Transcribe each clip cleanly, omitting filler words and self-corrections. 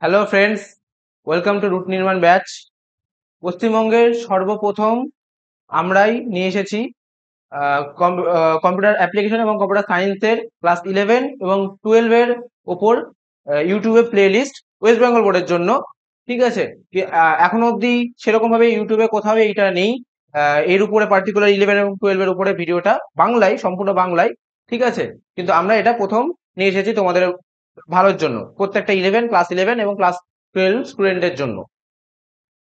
Hello friends, welcome to root নির্মাণ batch. পশ্চিমবঙ্গের সর্বপ্রথম আমরাই নিয়ে এসেছি কম্পিউটার অ্যাপ্লিকেশন এবং কম্পিউটার সায়েন্সের ক্লাস 11 এবং 12-এর ওপর ইউটিউবে প্লে লিস্ট ওয়েস্ট বেঙ্গল বোর্ডের জন্য। ঠিক আছে, এখনো অবধি সেরকম ভাবে ইউটিউবে কোথাও এইটা নেই। এর উপরে পার্টিকুলার 11 এবং 12-এর উপরে ভিডিওটা বাংলায়, সম্পূর্ণ বাংলায়। ঠিক আছে, কিন্তু আমরা এটা প্রথম নিয়ে এসেছি তোমাদের ভালোর জন্য, প্রত্যেকটা ক্লাস 11 এবং ক্লাস 12 স্টুডেন্টদের জন্য।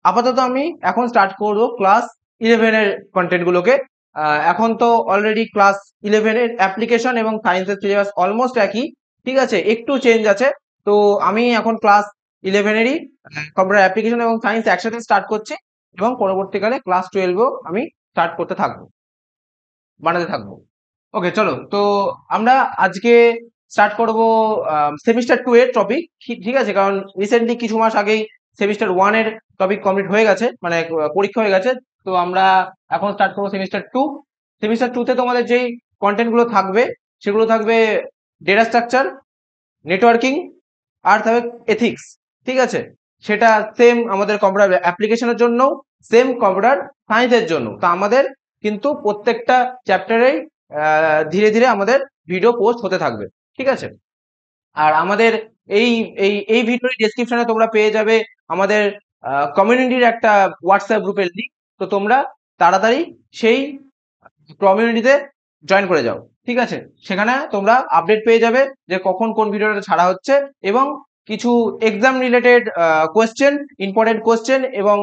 আপাতত আমি এখন স্টার্ট করবো ক্লাস 11 এর কন্টেন্ট গুলোকে। এখন তো অলরেডি ক্লাস 11 এর অ্যাপ্লিকেশন এবং সায়েন্সের সিলেবাস অলমোস্ট একই। ঠিক আছে, একটু চেঞ্জ আছে। তো আমি এখন ক্লাস 11-এরই কম্পিউটার অ্যাপ্লিকেশন এবং সায়েন্স একসাথে স্টার্ট করছি, এবং পরবর্তীকালে ক্লাস 12ও আমি স্টার্ট করতে থাকবো, বানাতে থাকবো। ওকে, চলো। তো আমরা আজকে স্টার্ট করব সেমিস্টার 2 এর টপিক। ঠিক আছে, কারণ রিসেন্টলি কিছু মাস আগেই সেমিস্টার 1 এর টপিক কমপ্লিট হয়ে গেছে, মানে পরীক্ষা হয়ে গেছে। তো আমরা এখন স্টার্ট করবো সেমিস্টার 2। সেমিস্টার 2 তে তোমাদের যেই কন্টেন্ট গুলো থাকবে সেগুলো থাকবে ডেটা স্ট্রাকচার, নেটওয়ার্কিং, আর থাকবে এথিক্স। ঠিক আছে, সেটা সেম আমাদের কম্পিউটার অ্যাপ্লিকেশনের জন্য, সেম কম্পিউটার সায়েন্সের জন্য। তো আমাদের কিন্তু প্রত্যেকটা চ্যাপ্টারেই ধীরে ধীরে আমাদের ভিডিও পোস্ট হতে থাকবে। ঠিক আছে, আর আমাদের এই এই এই ভিডিওর ডেসক্রিপশনে তোমরা পেয়ে যাবে আমাদের কমিউনিটির একটা হোয়াটসঅ্যাপ গ্রুপের লিংক। তো তোমরা তাড়াতাড়ি সেই কমিউনিটিতে জয়েন করে যাও। ঠিক আছে, সেখানে তোমরা আপডেট পেয়ে যাবে যে কখন কোন ভিডিওটা ছাড়া হচ্ছে, এবং কিছু exam related question, important question, এবং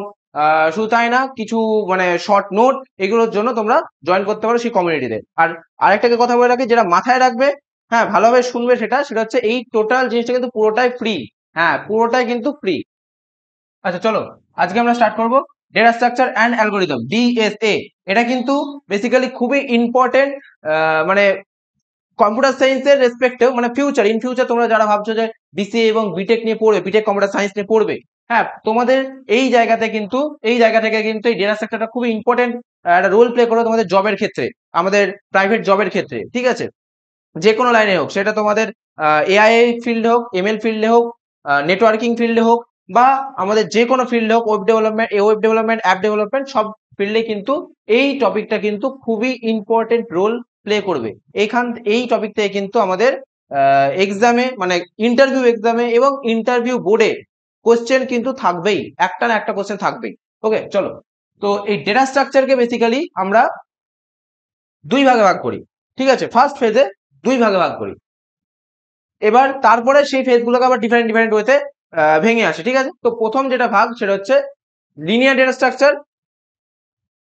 শুধু তাই না, কিছু মানে শর্ট নোট, এগুলোর জন্য তোমরা জয়েন করতে পারো সেই কমিউনিটিতে। আর আরেকটাকে কথা বলে রাখি, যেটা মাথায় রাখবে, হ্যাঁ ভালোভাবে শুনবে, সেটা হচ্ছে এই টোটাল জিনিসটা কিন্তু পুরোটাই ফ্রি। হ্যাঁ, পুরোটাই কিন্তু ফ্রি। আচ্ছা, চলো আজকে আমরা স্টার্ট করব data structure and algorithm, DSA. এটা কিন্তু বেসিক্যালি খুবই ইম্পর্টেন্ট, মানে কম্পিউটার সায়েন্সের রেসপেক্টেও, মানে ইন ফিউচার তোমরা যারা ভাবছো যে বিসিএ এবং বিটেক নিয়ে পড়বে, বিটেক কম্পিউটার সায়েন্স নিয়ে পড়বে, হ্যাঁ তোমাদের এই জায়গা থেকে কিন্তু এই ডেটা স্ট্রাকচারটা খুবই ইম্পর্টেন্ট একটা রোল প্লে করে তোমাদের জবের ক্ষেত্রে, আমাদের প্রাইভেট জবের ক্ষেত্রে। ঠিক আছে, যে কোনো লাইনে হোক, সেটা তোমাদের এআই ফিল্ড হোক, এমএল ফিল্ডে হোক, নেটওয়ার্কিং ফিল্ডে হোক, বা আমাদের যে কোনো ফিল্ডে হোক, ওয়েব ডেভেলপমেন্ট, অ্যাপ ডেভেলপমেন্ট, সব ফিল্ডে কিন্তু এই টপিকটা কিন্তু খুবই ইম্পর্টেন্ট রোল প্লে করবে। এই টপিক থেকে কিন্তু আমাদের এক্সামে, মানে এক্সামে এবং ইন্টারভিউ বোর্ডে কোশ্চেন কিন্তু থাকবেই, একটা না একটা কোশ্চেন থাকবেই। ওকে, চলো। তো এই ডেটা স্ট্রাকচারকে বেসিক্যালি আমরা দুই ভাগে ভাগ করি। ঠিক আছে, ফার্স্ট ফেজে দুই ভাগে ভাগ করি। এবার তারপরে সেই ফেজগুলোকে আবার ডিফারেন্ট ডিফারেন্ট ওয়েতে ভেঙে আসে। ঠিক আছে, তো প্রথম যেটা ভাগ সেটা হচ্ছে linear data structure,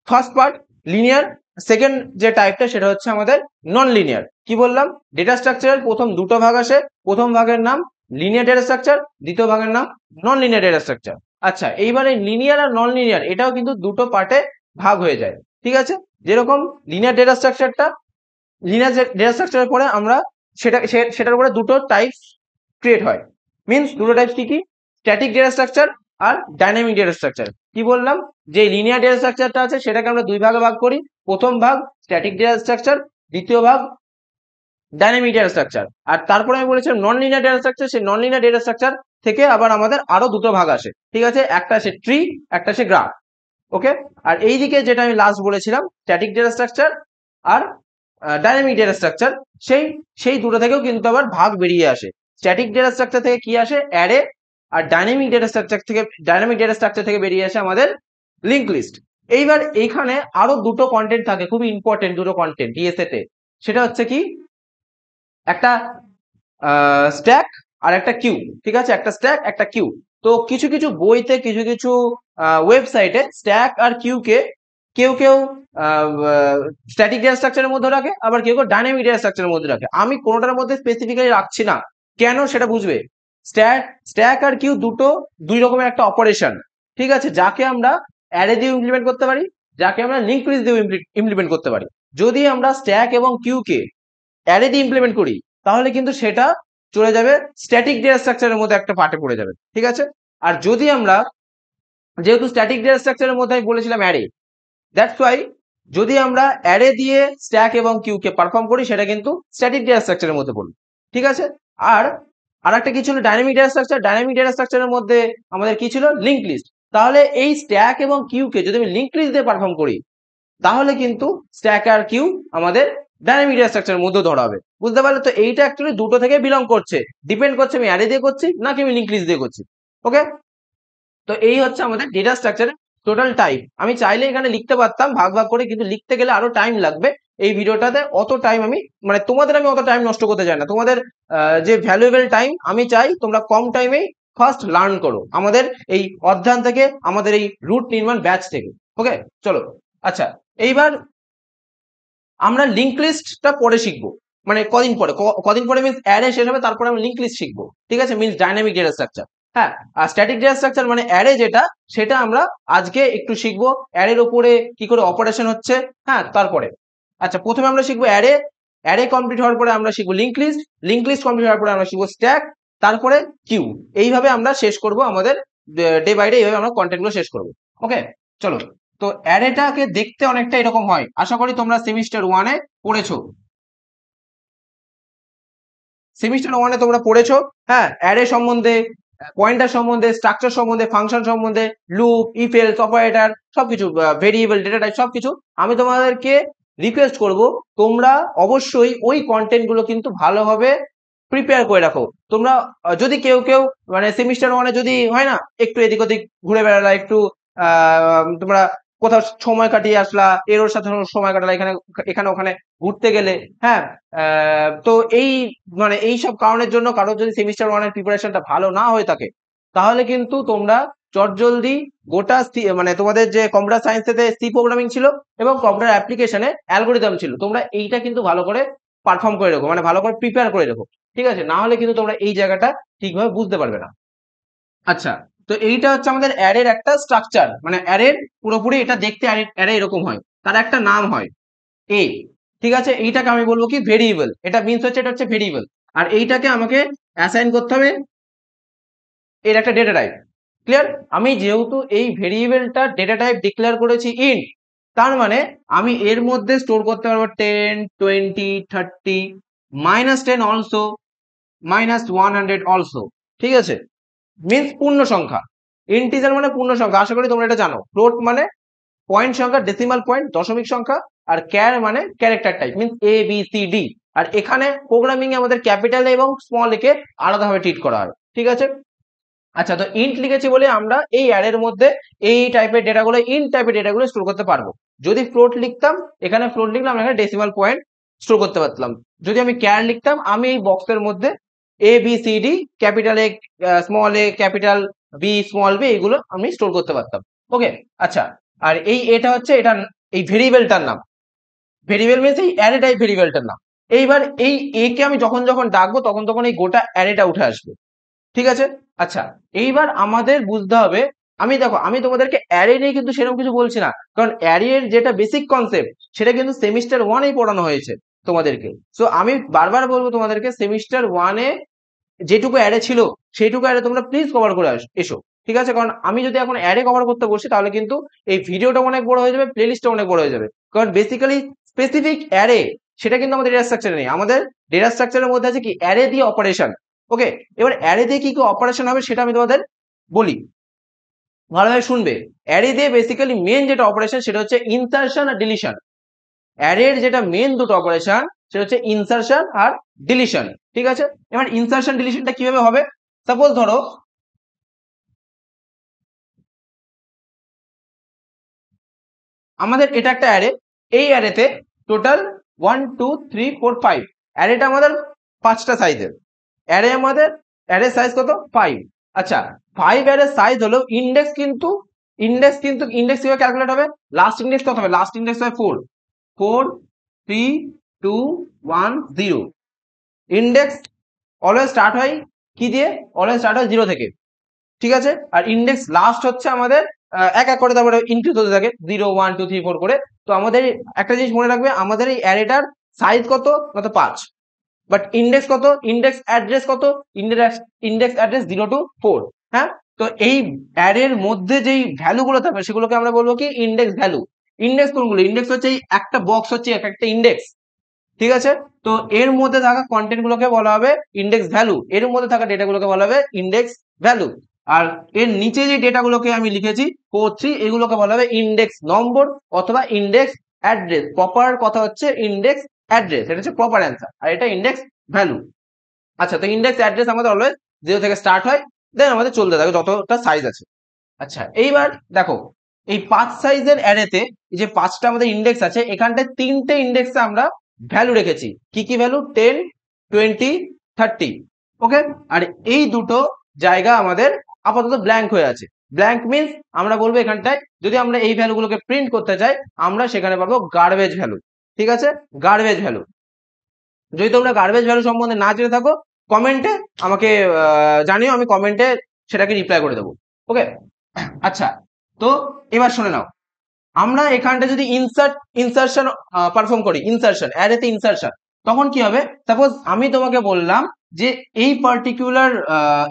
first part linear. Second যে টাইপটা সেটা হচ্ছে আমাদের নন লিনিয়ার। কি বললাম, ডেটা স্ট্রাকচারের প্রথম দুটো ভাগ আসে। প্রথম ভাগের নাম লিনিয়ার ডেটা স্ট্রাকচার, দ্বিতীয় ভাগের নাম নন লিনিয়ার ডেটা স্ট্রাকচার। আচ্ছা, এইবারে লিনিয়ার আর নন লিনিয়ার এটাও কিন্তু দুটো পার্টে ভাগ হয়ে যায়। ঠিক আছে, যেরকম লিনিয়ার ডেটা স্ট্রাকচারটা, লিনিয়ার ডেটা স্ট্রাকচারের পরে আমরা সেটার উপরে দুটো টাইপস ক্রিয়েট হয়। মিনস দুটো টাইপস কি কি, স্ট্যাটিক ডেটা স্ট্রাকচার আর ডাইনামিক ডেটা স্ট্রাকচার। কি বললাম, যে লিনিয়ার ডেটা স্ট্রাকচারটা আছে সেটাকে আমরা দুই ভাগে ভাগ করি। প্রথম ভাগ স্ট্যাটিক ডেটা স্ট্রাকচার, দ্বিতীয় ভাগ ডাইনামিক ডেটা স্ট্রাকচার। আর তারপরে আমি বলেছিলাম নন লিনিয়ার ডেটা স্ট্রাকচার, সেই নন লিনিয়ার ডেটা স্ট্রাকচার থেকে আবার আমাদের আরো দুটো ভাগ আসে। ঠিক আছে, একটা আসে ট্রি, একটা আসে গ্রাফ। ওকে, আর এইদিকে যেটা আমি লাস্ট বলেছিলাম স্ট্যাটিক ডেটা স্ট্রাকচার আর ডাইনামিক ডেটা স্ট্রাকচার, সেই সেই দুটো থেকেও কিন্তু আবার ভাগ বেরিয়ে আসে। স্ট্যাটিক ডেটা স্ট্রাকচার থেকে কি আসে, অ্যারে। আর ডাইনামিক ডেটা স্ট্রাকচার থেকে বেরিয়ে আসে আমাদের লিঙ্ক লিস্ট। এইবার এইখানে আরো দুটো কন্টেন্ট থাকে, খুবই ইম্পর্টেন্ট দুটো কন্টেন্ট ডিএসএ তে। সেটা হচ্ছে কি, একটা স্ট্যাক আর একটা কিউ। ঠিক আছে, একটা স্ট্যাক একটা কিউ। তো কিছু কিছু বইতে, কিছু কিছু ওয়েবসাইটে স্ট্যাক আর কিউ কে কেউ কেউ স্ট্যাটিক ডেটা স্ট্রাকচারের মধ্যে রাখে, আবার কেউ কেউ ডাইনামিক ডেটা স্ট্রাকচারের মধ্যে রাখে। আমি কোনোটার মধ্যে স্পেসিফিক্যালি রাখছি না, কেন সেটা বুঝবে। স্ট্যাক আর কিউ দুটো দুই রকমের একটা অপারেশন। ঠিক আছে, যাকে আমরা অ্যারে দিয়ে ইমপ্লিমেন্ট করতে পারি, যাকে আমরা লিঙ্ক লিস্ট দিয়ে ইমপ্লিমেন্ট করতে পারি। যদি আমরা স্ট্যাক এবং কিউ কে অ্যারে দিয়ে ইমপ্লিমেন্ট করি, তাহলে কিন্তু সেটা চলে যাবে স্ট্যাটিক ডেটা স্ট্রাকচারের মধ্যে একটা পার্টে পড়ে যাবে। ঠিক আছে, আর যদি আমরা, যেহেতু স্ট্যাটিক ডেটা স্ট্রাকচারের মধ্যে আমি বলেছিলাম অ্যারে, দ্যাটস ওয়াই যদি আমরা অ্যারে দিয়ে স্ট্যাক এবং কিউ কে পারফর্ম করি, সেটা কিন্তু স্ট্যাটিক ডেটা স্ট্রাকচারের মধ্যে পড়বে। ঠিক আছে, আর আর একটা কি ছিল dynamic data structure. Dynamic data স্ট্রাকচারের মধ্যে আমাদের কি ছিল লিঙ্ক লিস্ট। তাহলে এই স্ট্যাক এবং কিউকে যদি আমি লিঙ্ক লিস্ট দিয়ে পারফর্ম করি তাহলে কিন্তু স্ট্যাক আর কিউ আমাদের ডাইনামিক ডেটা স্ট্রাকচারের মধ্যে ধরা হবে। বুঝতে পারলে? তো এইটা অ্যাকচুয়ালি দুটো থেকে বিলং করছে, ডিপেন্ড করছে আমি অ্যারে দিয়ে করছি নাকি আমি লিঙ্ক লিস্ট দিয়ে করছি। ওকে, তো এই হচ্ছে আমাদের ডেটা স্ট্রাকচারের টোটাল টাইপ। আমি চাইলে এখানে লিখতে পারতাম ভাগ ভাগ করে, কিন্তু লিখতে গেলে আরো টাইম লাগবে। এই ভিডিওটাতে অত টাইম আমি মানে তোমাদের আমি অত টাইম নষ্ট করতে চাই না। তোমাদের যে ভ্যালুয়েবল টাইম আমি চাই তোমরা কম টাইমেই ফার্স্ট লার্ন করো আমাদের এই অধ্যয়ন থেকে, আমাদের এই রুট নির্মাণ ব্যাচ থেকে। ওকে, চলো। আচ্ছা, এইবার আমরা লিঙ্ক লিস্টটা পরে শিখবো, মানে কদিন পরে, কদিন পরে মিন্স অ্যারে শেষ হবে তারপরে আমরা লিঙ্ক লিস্ট শিখবো। ঠিক আছে, মিন্স ডাইনামিক ডেটা স্ট্রাকচার। হ্যাঁ, আর স্ট্যাটিক ডেটা স্ট্রাকচার মানে অ্যারে যেটা, সেটা আমরা আজকে একটু শিখবো। অ্যারের উপরে কি করে অপারেশন হচ্ছে, হ্যাঁ, তারপরে। আচ্ছা, প্রথমে আমরা শিখবো অ্যারে। অ্যারে কমপ্লিট হওয়ার পরে আমরা শিখবো link list. Link list complete হওয়ার পরে আমরা শিখবো স্ট্যাক, তারপরে কিউ। এইভাবে আমরা শেষ করব আমাদের ডে বাই ডে, এইভাবে আমরা কন্টেন্ট গুলো শেষ করবো। ওকে, চলো। তো অ্যারেটাকে দেখতে অনেকটা এরকম হয়, আশা করি তোমরা সেমিস্টার ওয়ানে পড়েছো। সেমিস্টার ওয়ানে তোমরা পড়েছো। হ্যাঁ, অ্যারে সম্বন্ধে, পয়েন্টার সম্বন্ধে, স্ট্রাকচার সম্বন্ধে, ফাংশন সম্বন্ধে, লুপ, ইফ এলস, অপারেটর, সবকিছু, ভেরিয়েবল, ডেটা টাইপ, সবকিছু। আমি তোমাদেরকে রিকোয়েস্ট করব তোমরা অবশ্যই ওই কন্টেন্ট গুলো কিন্তু ভালোভাবে প্রিপেয়ার করে রাখো। তোমরা যদি কেউ কেউ মানে সেমিস্টার ওয়ানে যদি হয় না একটু এদিক ওদিক ঘুরে বেড়ালা, একটু তোমরা কোথাও সময় কাটিয়ে আসলা, এর সাথে সময় কাটালা, এখানে এখানে ওখানে ঘুরতে গেলে, হ্যাঁ, তো এই মানে এই সব কারণের জন্য কারোর যদি সেমিস্টার ওয়ানের প্রিপারেশনটা ভালো না হয়ে থাকে, তাহলে কিন্তু তোমরা চটজলদি গোটা মানে তোমাদের যে কম্পিউটার সায়েন্সেতে সি প্রোগ্রামিং ছিল এবং কম্পিউটার অ্যাপ্লিকেশনে অ্যালগোরিদম ছিল, তোমরা এইটা কিন্তু ভালো করে পারফর্ম করে রেখো, মানে ভালো করে প্রিপেয়ার করে রেখো। ঠিক আছে, না হলে কিন্তু তোমরা এই জায়গাটা ঠিকভাবে বুঝতে পারবে না। আচ্ছা, তো এইটা হচ্ছে আমাদের অ্যারের একটা স্ট্রাকচার, মানে অ্যারের পুরোপুরি এটা দেখতে অ্যারে এরকম হয়, তার একটা নাম হয় এ। ঠিক আছে, এইটাকে আমি বলবো কি ভেরিয়েবল। এটা মিন্স হচ্ছে, এটা হচ্ছে ভেরিয়েবল। আর এইটাকে আমাকে অ্যাসাইন করতে হবে এর একটা ডেটা টাইপ। ক্লিয়ার? আমি যেহেতু এই ভেরিয়েবলটা ডেটা টাইপ ডিক্লেয়ার করেছি ইন্ট, তার মানে আমি এর মধ্যে স্টোর করতে পারবো 10, 20, 30, -10 অলসো, -100 অলসো। ঠিক আছে, মিন্স পূর্ণ সংখ্যা। ইন্টিজার মানে পূর্ণ সংখ্যা, আশা করি তোমরা এটা জানো। ফ্লোট মানে পয়েন্ট সংখ্যা, ডেসিমাল পয়েন্ট দশমিক সংখ্যা। আর ক্যার মানে character type, means a B C D. আর এখানে প্রোগ্রামিং এ আমাদের ক্যাপিটাল এবং স্মল এ কে আলাদাভাবে ট্রিট করা হয়। ঠিক আছে, আচ্ছা, তো ইন্ট লিখেছি বলে আমরা এই অ্যারের মধ্যে এই টাইপের ডেটাগুলো, ইন্ট টাইপের ডেটাগুলো স্টোর করতে পারবো। যদি ফ্লোট লিখতাম, এখানে ফ্লোট লিখলাম, এখানে ডেসিমাল পয়েন্ট স্টোর করতে পারতাম। যদি আমি ক্যার লিখতাম, আমি এই বক্সের মধ্যে A B C D, capital A small A, capital B small B, এগুলো আমি স্টোর করতে পারতাম। ওকে, আচ্ছা, আর এই এটা হচ্ছে এটা এই ভেরিয়েবলটার নাম। ভেরিয়েবল মিন্স এই অ্যারে টাইপ ভেরিয়েবলটার নাম। এইবার এই এ কে আমি যখন যখন ডাকবো তখন তখন এই গোটা অ্যারেটা উঠে আসবে। ঠিক আছে, আচ্ছা, এইবার আমাদের বুঝতে হবে, আমি দেখো আমি তোমাদেরকে অ্যারে নিয়ে কিন্তু সেরকম কিছু বলছি না, কারণ অ্যারে এর যেটা বেসিক কনসেপ্ট সেটা কিন্তু সেমিস্টার ওয়ানেই পড়ানো হয়েছে তোমাদেরকে। সো আমি বারবার বলবো তোমাদেরকে সেমিস্টার ওয়ানে যেটুকু অ্যারে ছিল সেইটুকু অ্যারে তোমরা প্লিজ কভার করে এসো। ঠিক আছে, কারণ আমি যদি এখন অ্যারে কভার করতে বসি তাহলে কিন্তু এই ভিডিওটা অনেক বড় হয়ে যাবে, প্লেলিস্টটা অনেক বড় হয়ে যাবে। কারণ বেসিক্যালি স্পেসিফিক অ্যারে সেটা কিন্তু আমাদের ডেটা স্ট্রাকচারে নেই। আমাদের ডেটা স্ট্রাকচারের মধ্যে আছে কি অ্যারে দিয়ে অপারেশন। ওকে, এবার অ্যারে দিয়ে কি কি অপারেশন হবে সেটা আমি তোমাদের বলি, ভালোভাবে শুনবে। অ্যারে দিয়ে বেসিক্যালি মেন যেটা অপারেশন সেটা হচ্ছে ইনসারশন আর ডিলিশন। অ্যারের যেটা মেন দুটো অপারেশন সেটা হচ্ছে ইনসারশন আর ডিলিশন। ঠিক আছে, এবার ইনসারশন ডিলিশনটা কিভাবে হবে, সাপোজ ধরো আমাদের এটা একটা অ্যারে, এই অ্যারেতে টোটাল 1 2 3 4 5, অ্যারেটা আমাদের 5টা সাইজের অ্যারে, আমাদের অ্যারে সাইজ কত 5। আচ্ছা, 5 অ্যারে সাইজ হলো ইন্ডেক্স কিভাবে ক্যালকুলেট হবে, লাস্ট ইন্ডেক্স কত হবে, লাস্ট ইন্ডেক্স হয় 4, 4 3 2 1 0। ইন্ডেক্স অলওয়েজ স্টার্ট হয় কি দিয়ে, অলওয়েজ স্টার্ট হয় 0 থেকে। ঠিক আছে, আর ইন্ডেক্স লাস্ট হচ্ছে আমাদের এক এক করে তারপরে ইনক্রিজ হতে থাকে 0 1 2 3 4 করে। তো আমাদের একটা জিনিস মনে রাখবে, আমাদের এই অ্যারেটার সাইজ কত, কত 5, বাট ইন্ডেক্স কত, ইন্ডেক্স অ্যাড্রেস কত, ইন্ডেক্স অ্যাড্রেস 0 to 4। হ্যাঁ, তো এই অ্যারের মধ্যে যেই ভ্যালু গুলো থাকবে সেগুলোকে আমরা বলবো কি ইন্ডেক্স ভ্যালু। ইন্ডেক্স কোনগুলো, ইন্ডেক্স হচ্ছে এই একটা বক্স হচ্ছে এক একটা ইন্ডেক্স। ঠিক আছে, তো এর মধ্যে থাকা কন্টেন্ট গুলোকে বলা হবে ইন্ডেক্স ভ্যালু, এর মধ্যে থাকা ডেটাগুলোকে বলা হবে ইন্ডেক্স ভ্যালু। আর এর নিচে যে ডেটাগুলোকে আমি লিখেছি 4 3 এগুলোকে বলা হবে ইন্ডেক্স নম্বর অথবা ইন্ডেক্স অ্যাড্রেস। প্রপার কথা হচ্ছে ইন্ডেক্স অ্যাড্রেস, এটা হচ্ছে প্রপার অ্যান্সার, আর এটা ইন্ডেক্স ভ্যালু। আচ্ছা, তো ইন্ডেক্স অ্যাড্রেস আমাদের অলওয়েজ 0 থেকে স্টার্ট হয়, দেন আমাদের চলতে থাকে যতটা সাইজ আছে। আচ্ছা, এইবার দেখো এই 5 সাইজের অ্যারেতে এই যে 5টা আমাদের ইন্ডেক্স আছে, এখানটায় 3টে ইন্ডেক্সে আমরা ভ্যালু রেখেছি। কি কি ভ্যালু? 10 20 30। ওকে, আর এই দুটো জায়গা আমাদের আপাতত ব্ল্যাঙ্ক হয়ে আছে। ব্ল্যাঙ্ক মিন্স আমরা বলবো এখানটায় যদি আমরা এই ভ্যালুগুলোকে প্রিন্ট করতে চাই, আমরা সেখানে পাবো গার্বেজ ভ্যালু। ঠিক আছে, গার্বেজ ভ্যালু। যদি তোমরা গার্বেজ ভ্যালু সম্বন্ধে না জেনে থাকো, কমেন্টে আমাকে জানিও, আমি কমেন্টে সেটাকে রিপ্লাই করে দেবো। ওকে, আচ্ছা, তো এবার শুনে নাও, আমরা এখানটা যদি ইনসার্শন পারফর্ম করি, ইনসার্শন অ্যারেতে ইনসার্শন, তখন কি হবে? সাপোজ আমি তোমাকে বললাম যে এই পার্টিকুলার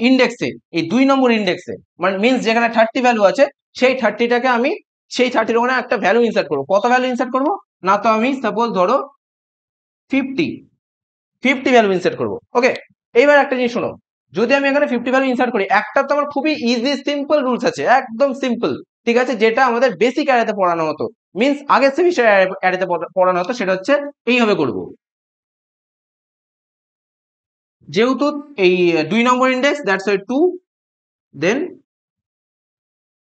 ইন্ডেক্সে, এই 2 নম্বর ইন্ডেক্সে, মানে মিন্স যেখানে 30 ভ্যালু আছে, সেই 30টাকে আমি সেই 30 ওখানে একটা ভ্যালু ইনসার্ট করবো। কত ভ্যালু ইনসার্ট করবো? না, তো আমি সাপোজ ধরো 50 ভ্যালু ইনসার্ট করবো। ওকে, এইবার একটা জিনিস শোনো, যদি আমি এখানে 50 ভ্যালু ইনসার্ট করি, একটা তো আমার খুবই ইজি সিম্পল রুলস আছে, একদম সিম্পল। ঠিক আছে, যেটা আমাদের বেসিক অ্যারেতে পড়ানো হতো, মিন্স আগের সেমিস্টার অ্যারেতে পড়ানো হতো, সেটা হচ্ছে এইভাবে করব। যেহেতু এই 2 নম্বর ইন্ডেক্স, দ্যাটস ওয়াই 2 দেন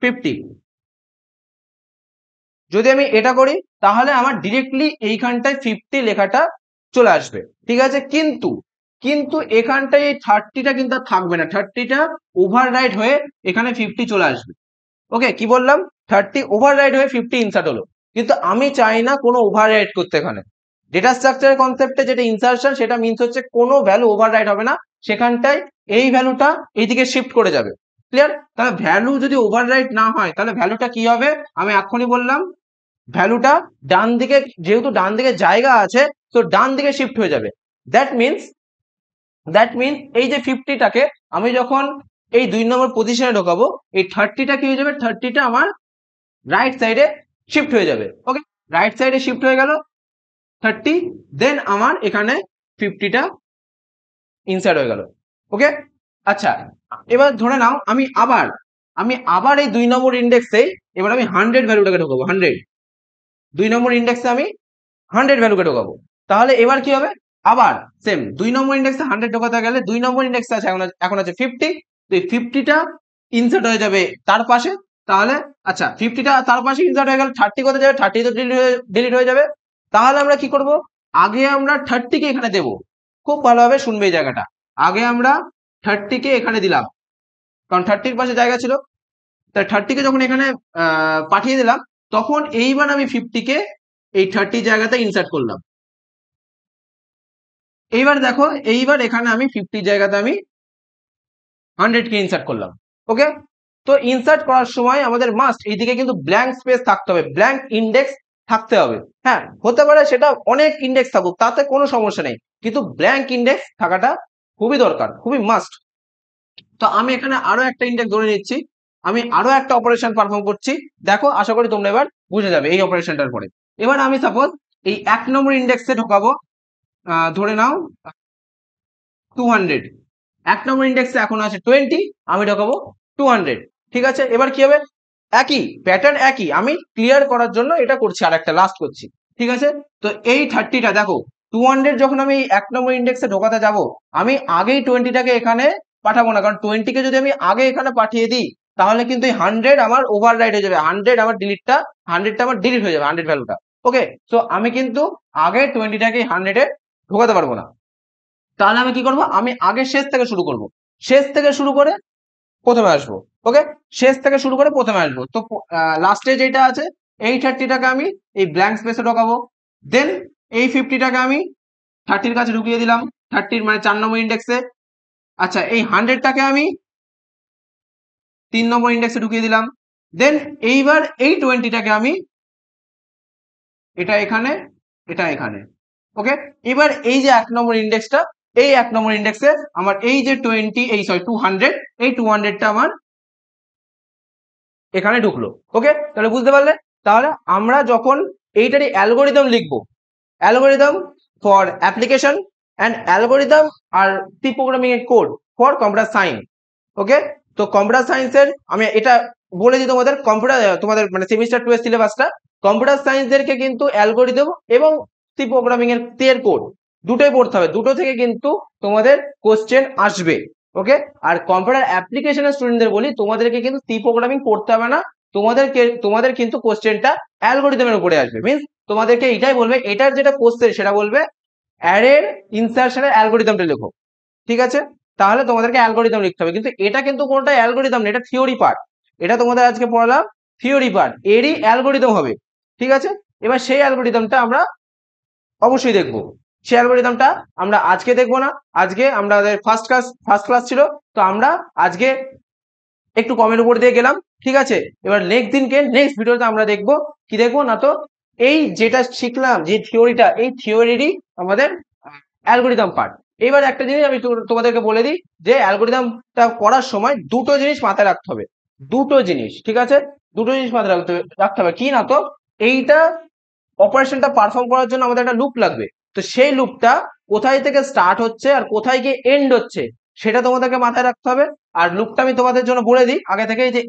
50। যদি আমি এটা করি, তাহলে আমার ডিরেক্টলি এইখানটায় 50 লেখাটা চলে আসবে। ঠিক আছে, কিন্তু কিন্তু এখানটায় এই 30টা কিন্তু আর থাকবে না, 30টা ওভাররাইড হয়ে এখানে 50 চলে আসবে। ওকে, কি বললাম? 30 ওভাররাইড হয়ে 50 ইনসার্ট হলো, কিন্তু আমি চাই না কোনো ওভাররাইড করতে। এখানে ডেটা স্ট্রাকচারের কনসেপ্টে যেটা ইনসার্শন, সেটা মিন্স হচ্ছে কোনো ভ্যালু ওভাররাইড হবে না, সেখানটায় এই ভ্যালুটা এইদিকে শিফট করে যাবে। ক্লিয়ার? তাহলে ভ্যালু যদি ওভাররাইড না হয়, তাহলে ভ্যালুটা কি হবে? আমি এখনই বললাম, ভ্যালুটা ডান দিকে, যেহেতু ডান দিকে জায়গা আছে, তো ডান দিকে শিফট হয়ে যাবে। দ্যাট মিন্স এই যে 50টাকে আমি যখন এই 2 নম্বর পজিশনে ঢোকাবো, এই 30টা কি হয়ে যাবে? 30টা আমার রাইট সাইডে শিফট হয়ে যাবে। ওকে, রাইট সাইডে শিফট হয়ে গেল 30, দেন আমার এখানে 50টা ইনসার্ট হয়ে গেল। ওকে, আচ্ছা, এবার ধরে নাও আমি আবার এই 2 নম্বর ইন্ডেক্সে এবার আমি 100 ভ্যালুটাকে ঢোকাবো। 100, 2 নম্বর ইন্ডেক্সে আমি 100 ভ্যালুকে ঢোকাবো। তাহলে এবার কি হবে? আবার সেম 2 নম্বর ইন্ডেক্সে 100 ঢোকাতে গেলে 2 নম্বর ইন্ডেক্সে আছে এখন আছে 50, তো এই 50টা ইনসার্ট হয়ে যাবে তার পাশে। তাহলে আচ্ছা, 50টা তার পাশে ইনসার্ট হয়ে গেল, 30 কোথায় যাবে? 30 তো ডিলিট হয়ে যাবে। তাহলে আমরা কি করব? আগে আমরা 30 কে এখানে দেব। খুব ভালোভাবে শুনবে এই জায়গাটা। আগে আমরা 30 কে এখানে দিলাম, কারণ 30 এর পাশে জায়গা ছিল। তাই 30 কে যখন এখানে পাঠিয়ে দিলাম, তখন এইবার আমি 50 কে এই 30 জায়গাতে ইনসার্ট করলাম। এইবার দেখো, এইবার এখানে আমি 50 জায়গাতে আমি 100 কে ইনসার্ট করলাম। ওকে, তো ইনসার্ট করার সময় আমাদের মাস্ট এইদিকে কিন্তু ব্ল্যাঙ্ক স্পেস থাকতে হবে, ব্ল্যাঙ্ক ইন্ডেক্স থাকতে হবে। হ্যাঁ, হতে পারে সেটা অনেক ইন্ডেক্স থাকুক, তাতে কোনো সমস্যা নেই, কিন্তু ব্ল্যাঙ্ক ইন্ডেক্স থাকাটা খুবই দরকার, খুবই মাস্ট। তো আমি এখানে আরো একটা ইন্ডেক্স ধরে নিচ্ছি, আমি আরো একটা অপারেশন পারফর্ম করছি। দেখো, আশা করি তোমরা এবার বুঝে যাবে এই অপারেশনটার পরে। এবার আমি সাপোজ এই 1 নম্বর ইন্ডেক্সে ঢোকাবো, ধরে নাও 200। 1 নম্বর ইন্ডেক্সে এখন আছে 20, আমি ঢোকাবো 200। ঠিক আছে, এবার কি হবে? একই প্যাটার্ন, একই। আমি ক্লিয়ার করার জন্য এটা করছি, আর একটা লাস্ট করছি। ঠিক আছে, তো এই 30টা দেখো, 200 যখন আমি 1 নম্বর ইন্ডেক্সে ঢোকাতে যাব, আমি আগেই 20টাকে এখানে পাঠাবো না, কারণ 20 কে যদি আমি আগে এখানে পাঠিয়ে দিই, তাহলে কিন্তু এই 100 আমার ওভাররাইড হয়ে যাবে, 100 আমার ডিলিটটা, 100টা আমার ডিলিট হয়ে যাবে, 100 ভ্যালুটা। ওকে, সো আমি কিন্তু আগে 20টাকে 100-এ ঢোকাতে পারবো না। তাহলে আমি কি করব? আমি আগে শেষ থেকে শুরু করব, শেষ থেকে শুরু করে প্রথমে আসবো। ওকে, শেষ থেকে শুরু করে প্রথমে আসবো। তো লাস্টে যেটা আছে, এই 30টাকে আমি এই ব্ল্যাঙ্ক স্পেসে ঢোকাবো, দেন এই 50টাকে আমি 30-র কাছে ঢুকিয়ে দিলাম, 30 মানে 4 নম্বর ইন্ডেক্সে। আচ্ছা, এই 100টাকে আমি 3 নম্বর ইন্ডেক্সে ঢুকিয়ে দিলাম, দেন এইবার এই 20টাকে আমি এটা এখানে, এটা এখানে। ওকে, এবার এই যে 1 নম্বর ইন্ডেক্সটা, এই 1 নম্বর ইন্ডেক্সে আমার এই যে 200, এই 200টা আমার এখানে ঢুকলো। ওকে, তাহলে বুঝতে পারলে? তাহলে আমরা যখন এইটারই অ্যালগোরিদম লিখবো, algorithm for application and algorithm আর C programming এর code for computer science. Okay, তো কম্পিউটার সায়েন্সের আমি এটা বলে দিই তোমাদের, কম্পিউটার তোমাদের মানে সেমিস্টার 2 এর সিলেবাসটা কম্পিউটার সায়েন্সদেরকে কিন্তু অ্যালগরিদম এবং সি প্রোগ্রামিং এর কোড দুটোই পড়তে হবে, দুটো থেকে কিন্তু তোমাদের কোশ্চেন আসবে। ওকে, আর কম্পিউটার অ্যাপ্লিকেশনের স্টুডেন্টদের বলি তোমাদেরকে কিন্তু সি প্রোগ্রামিং পড়তে হবে না, তোমাদের কিন্তু কোশ্চেনটা অ্যালগরিদমের উপরে আসবে। মিন্স তোমাদেরকে এটাই বলবে, এটার যেটা কোশ্চেন সেটা বলবে অ্যারের ইনসার্শনের অ্যালগরিদমটা লেখো, ঠিক আছে? তাহলে তোমাদেরকে অ্যালগরিদম লিখতে হবে, কিন্তু এটা কিন্তু কোনটা অ্যালগরিদম না, এটা থিওরি পার্ট। এটা তোমাদের আজকে পড়ালাম থিওরি পার্ট, এরই অ্যালগরিদম হবে, ঠিক আছে? এবার সেই অ্যালগরিদমটা আমরা অবশ্যই দেখবো। সেই অ্যালগরিদমটা আমরা আজকে দেখবো না, আজকে আমাদের ফার্স্ট ক্লাস ছিল, তো আমরা আজকে একটু কমের উপর দিয়ে গেলাম, ঠিক আছে? এবার নেক্সট ভিডিওতে আমরা দেখবো কি দেখবো না, তো এই যেটা শিখলাম যে থিওরিটা, এই থিওরিরই আমাদের অ্যালগরিদম পার্ট। এবার একটা জিনিস আমি তোমাদেরকে বলে দিই যে অ্যালগরিদমটা করার সময় দুটো জিনিস মাথায় রাখতে হবে, দুটো জিনিস, ঠিক আছে? দুটো জিনিস মাথায় রাখতে হবে কি না, তো এইটা অপারেশনটা পারফর্ম করার জন্য আমাদের একটা লুপ লাগবে, তো সেই লুপটা কোথায় থেকে স্টার্ট হচ্ছে আর কোথায় গিয়ে এন্ড হচ্ছে সেটা তোমাদেরকে মাথায় রাখতে হবে। আর লুপটা আমি তোমাদের জন্য বলে দিই আগে থেকে যে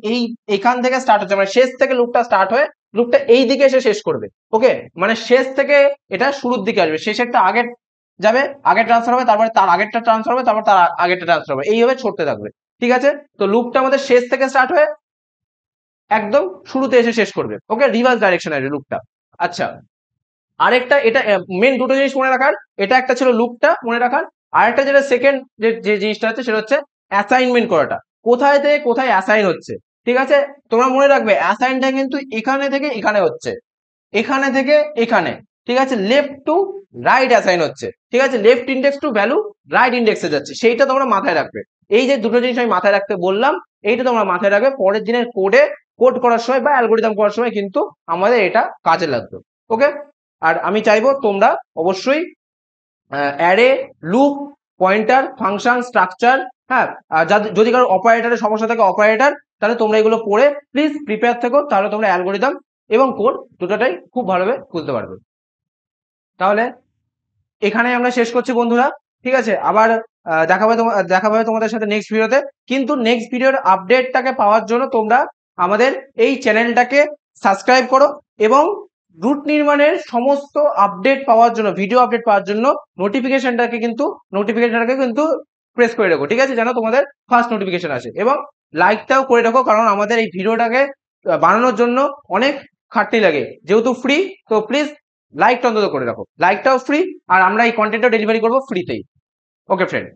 এইখান থেকে স্টার্ট হচ্ছে, মানে শেষ থেকে লুপটা স্টার্ট হয়ে লুপটা এই দিকে এসে শেষ করবে। ওকে, মানে শেষ থেকে এটা শুরুর দিকে আসবে, শেষেরটা আগে যাবে, আগে ট্রান্সফার হবে, তারপরে তার আগেরটা ট্রান্সফার হবে, তারপর তার আগেরটা ট্রান্সফার হবে, এইভাবে ছড়তে থাকবে, ঠিক আছে? তো লুপটা আমাদের শেষ থেকে স্টার্ট হয়ে একদম শুরুতে এসে শেষ করবে। ওকে, রিভার্স ডাইরেকশন আসবে লুপটা। আচ্ছা, আরেকটা, এটা মেন দুটো জিনিস মনে রাখার, এটা একটা ছিল লুপটা মনে রাখার, আরেকটা যেটা সেকেন্ড যে জিনিসটা হচ্ছে সেটা হচ্ছে অ্যাসাইনমেন্ট করাটা, কোথায় থেকে কোথায় অ্যাসাইন হচ্ছে, ঠিক আছে? তোমরা মনে রাখবে অ্যাসাইনটা কিন্তু এখানে থেকে এখানে হচ্ছে, এখানে থেকে এখানে, ঠিক আছে? লেফট টু রাইট অ্যাসাইন হচ্ছে, ঠিক আছে? Left index to value right ইন্ডেক্সে যাচ্ছে, সেইটা তোমরা মাথায় রাখবে। এই যে দুটো জিনিস আমি মাথায় রাখতে বললাম, এইটা তোমরা মাথায় রাখবে, পরের দিনের কোড করার সময় বা অ্যালগরিদম করার সময় কিন্তু আমাদের এটা কাজে লাগবে। ওকে, আর আমি চাইবো তোমরা অবশ্যই array, loop, pointer, function, structure, হ্যাঁ, যদি কারো অপারেটরের সমস্যা থাকে অপারেটর, তাহলে তোমরা এগুলো পড়ে প্লিজ প্রিপেয়ার থেকো, তাহলে তোমরা অ্যালগরিদম এবং কোড দুটোটাই খুব ভালোভাবে বুঝতে পারবে। তাহলে এখানে আমরা শেষ করছি বন্ধুরা, ঠিক আছে? আবার দেখা হবে তোমাদের সাথে নেক্সট ভিডিওতে। কিন্তু নেক্সট ভিডিওর আপডেটটাকে পাওয়ার জন্য তোমরা আমাদের এই চ্যানেলটাকে সাবস্ক্রাইব করো এবং রুট নির্মাণের সমস্ত আপডেট পাওয়ার জন্য, ভিডিও আপডেট পাওয়ার জন্য নোটিফিকেশনটাকে কিন্তু প্রেস করে রাখো, ঠিক আছে? যেন তোমাদের ফার্স্ট নোটিফিকেশন আসে, এবং লাইকটাও করে রাখো, কারণ আমাদের এই ভিডিওটাকে বানানোর জন্য অনেক খাটনি লাগে, যেহেতু ফ্রি, তো প্লিজ লাইকটা অন্তত করে রাখো, লাইকটাও ফ্রি, আর আমরা এই কন্টেন্টটা ডেলিভারি করবো ফ্রিতেই। ওকে ফ্রেন্ড।